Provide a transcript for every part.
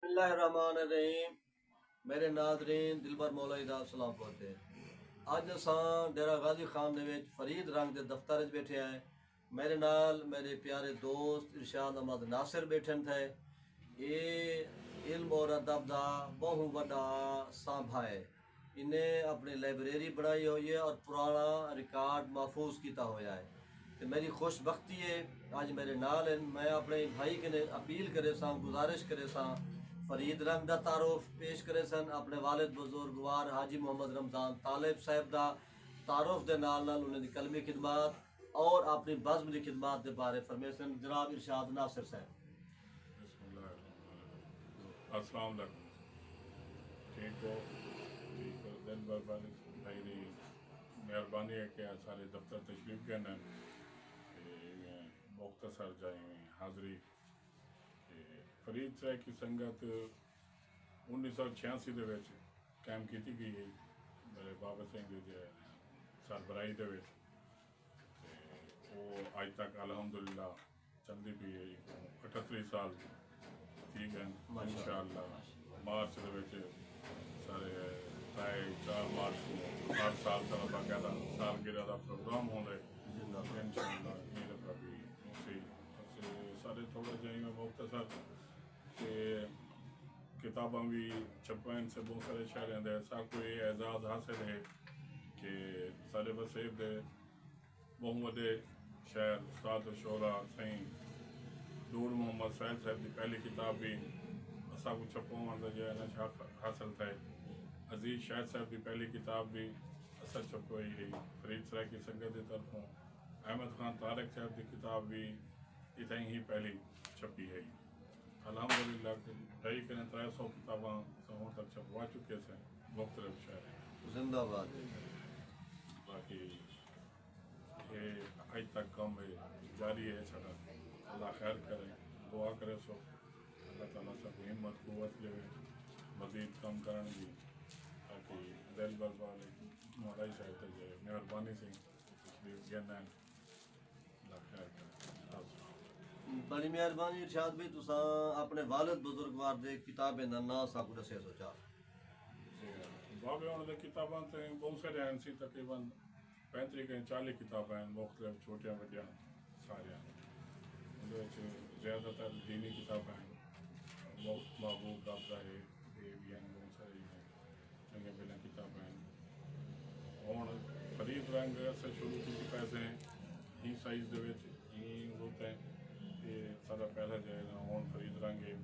اللہ الرحمن الرحیم میرے ناظرین دلبر مولا دا سلام پڑھتے اج اساں ڈیرہ غازی خان دے وچ فرید رنگ دے دفتر وچ بیٹھے ہیں۔ میرے نال میرے پیارے دوست ارشاد احمد ناصر بیٹھن تھے۔ یہ علم اور ادب دا بہت بڑا سانبھا ہے۔ انہیں اپنی لائبریری بنائی ہوئی ہے اور پرانا ریکارڈ محفوظ کیتا ہوا ہے۔ تو میری خوش بختی ہے آج میرے نال ہیں۔ میں اپنے بھائی کے اپیل کرے ساں، گزارش کرے ساں فرید رنگ دا تعارف پیش کرے سن اپنے والد بزرگوار حاجی محمد رمضان طالب صاحب دا تعارف دے نال انہیں دی کلمی خدمات اور اپنی بزم دی خدمات دے بارے فرمائے سن جناب ارشاد ناصر صاحب۔ بسم اللہ الرحمن الرحیم۔ السلام علیکم، ٹھیک ہو؟ ٹھیک ہو؟ دن بھر بھائی دی مہربانی ہے کہ سارے دفتر تشریف گئے مختصر جائیں حاضری فرید صاحب کی سنگت 1986 دے وچ قائم کیتی گئی ہے میرے بابا سنگھ دی سربراہی دے وچ وہ اج تک الحمدللہ چلتی پی ہے۔ 38 سال ٹھیک ہے انشاءاللہ۔ مارچ دے وچ سارے 4 مارچ کو ہر سال طرح باقاعدہ سالگرہ کا پروگرام ہوتا ہے انشاءاللہ۔ یہ دفعہ بھی سارے تھوڑا جائیں میں مختصر کہ کتاباں بھی چھپائیں سے بہت سارے شہر ہیں۔ ایسا کوئی اعزاز حاصل ہے کہ سارے وسیب دے بہت بڑے شہر استاد شعرا سائیں نور محمد سہیل صاحب کی پہلی کتاب بھی اسا کو چھپواں دا جو ہے نا حاصل تھا۔ عزیز شاہد صاحب کی پہلی کتاب بھی اسا چھپوائی ہے فرید سرائے کی سنگت کی طرفوں۔ احمد خان طارق صاحب کی کتاب بھی اتنی ہی پہلی چھپی ہے۔ الحمدللہ 250 کتاباں سہوں تک چھپوا چکے سے مختلف شہر زندہ باد۔ باقی یہ آج تک کام ہے جاری ہے سارا۔ اللہ خیر کرے، دعا کرے سو اللہ تعالیٰ سب ہمت قوت لے مزید کام کرنے کی تاکہ دل بل والے مولائی صاحب تجھے مہربانی سے تشریف گینا ہے۔ اللہ خیر کرے۔ بڑی مہربانی ارشاد بھی تساں اپنے والد بزرگوار دے کتابیں دا نام ساکو دسے سو چاہ۔ بابے ہونے دے کتاباں تے بہت سارے ہیں سی تقریباً 35-40 کتابیں ہیں مختلف چھوٹیاں بڑیاں سارے ہیں۔ زیادہ تر دینی کتابیں ہیں، محبوب دابدہ ہے یہ بھی ہیں، بہت ساری ہیں چنگے بلیں کتابیں ہیں۔ اور فرید رنگ سے شروع کی پیسے ہی سائز دے وچ ہی ہوتے ہیں۔ یہ سارا پہلا جو ہے نا اور فرید رنگ یہ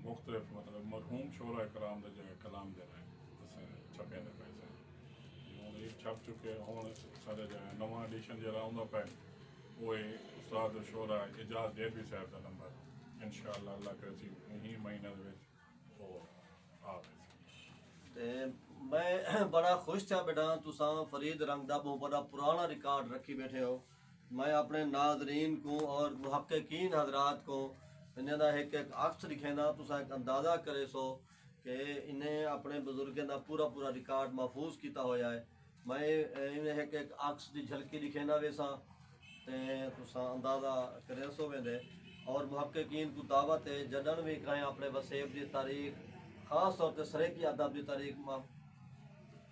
مختلف مطلب مرحوم شعراء کرام دا جو ہے کلام دے رہے ہیں چھپے دے پیسے ہوں یہ چھپ چکے ہوں سارے جو ہے نواں ایڈیشن جو آؤں پہ وہ استاد شعراء اعجاز ڈیبی صاحب کا نمبر انشاءاللہ اللہ کرے سی یہی مہینہ دے وچ وہ آوے۔ میں بڑا خوش تھا بیٹا تساں فرید رنگ دا بہت بڑا پرانا ریکارڈ رکھی بیٹھے ہو۔ میں اپنے ناظرین کو اور محققین حضرات کو انہیں دا ایک عکس دکھینا تساں ایک اندازہ کرے سو کہ انہیں اپنے بزرگوں دا پورا ریکارڈ محفوظ کیتا ہویا ہے۔ میں انہیں ایک عکس دی جھلکی دکھینا ویسا تساں اندازہ کرے سو ویندے اور محققین کو دعوت ہے جدن بھی کہیں اپنے وسیب دی تاریخ خاص طور تے سریکی ادب دی تاریخ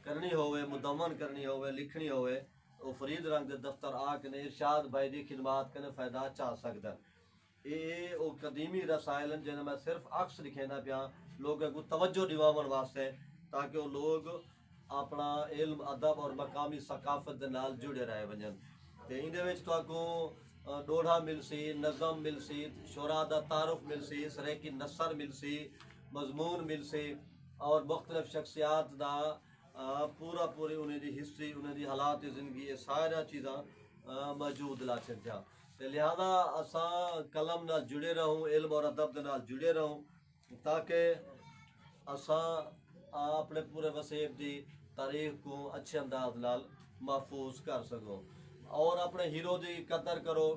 کرنی ہوئے مدون کرنی ہوئے لکھنی ہوئے وہ فرید رنگ دے دفتر آ کے ارشاد بھائی دی خدمات کے فائدہ چاہ سکتا ہے۔ یہ وہ قدیمی رسائل ہیں جنہیں میں صرف عکس لکھینا پیا لوگوں کو توجہ دیواون واسطے تاکہ وہ لوگ اپنا علم ادب اور مقامی ثقافت دے نال جڑے رہے ونجن۔ تے اندے وچ تو کو ڈوڑھا مل سی، نظم مل سی، شعراء دا تعارف مل سی، سریکی نثر مل سی، مضمون مل سی اور مختلف شخصیات دا پوری انہیں دی ہسٹری انہیں دی حالات زندگی یہ سارا چیزاں موجود لا چکا۔ لہذا اساں قلم نال جڑے رہوں علم اور ادب دے نال جڑے رہوں تاکہ اساں اپنے پورے وسیب دی تاریخ کو اچھے انداز نال محفوظ کر سکوں اور اپنے ہیرو دی قدر کرو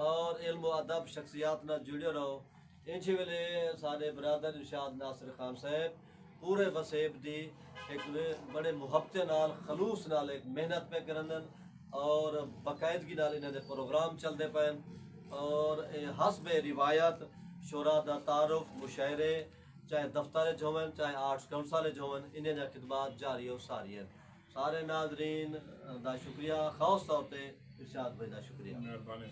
اور علم و ادب شخصیات نال جڑے رہو۔ انچی ویلے سارے برادر ارشاد ناصر خان صاحب پورے وسیب دی ایک بڑے محبت نال خلوص نال ایک محنت پہ کرندن اور باقاعدگی نال انہیں دے پروگرام چلتے پے اور حسب روایت شورا دا تعارف مشاعرے چاہے دفتر ہوئن چاہے آرٹس کونسل ہوئن انہیں دا خدمات جاری و ساری ہیں سارے ناظرین دا شکریہ خاص طور تے ارشاد بھائی دا شکریہ مہربانی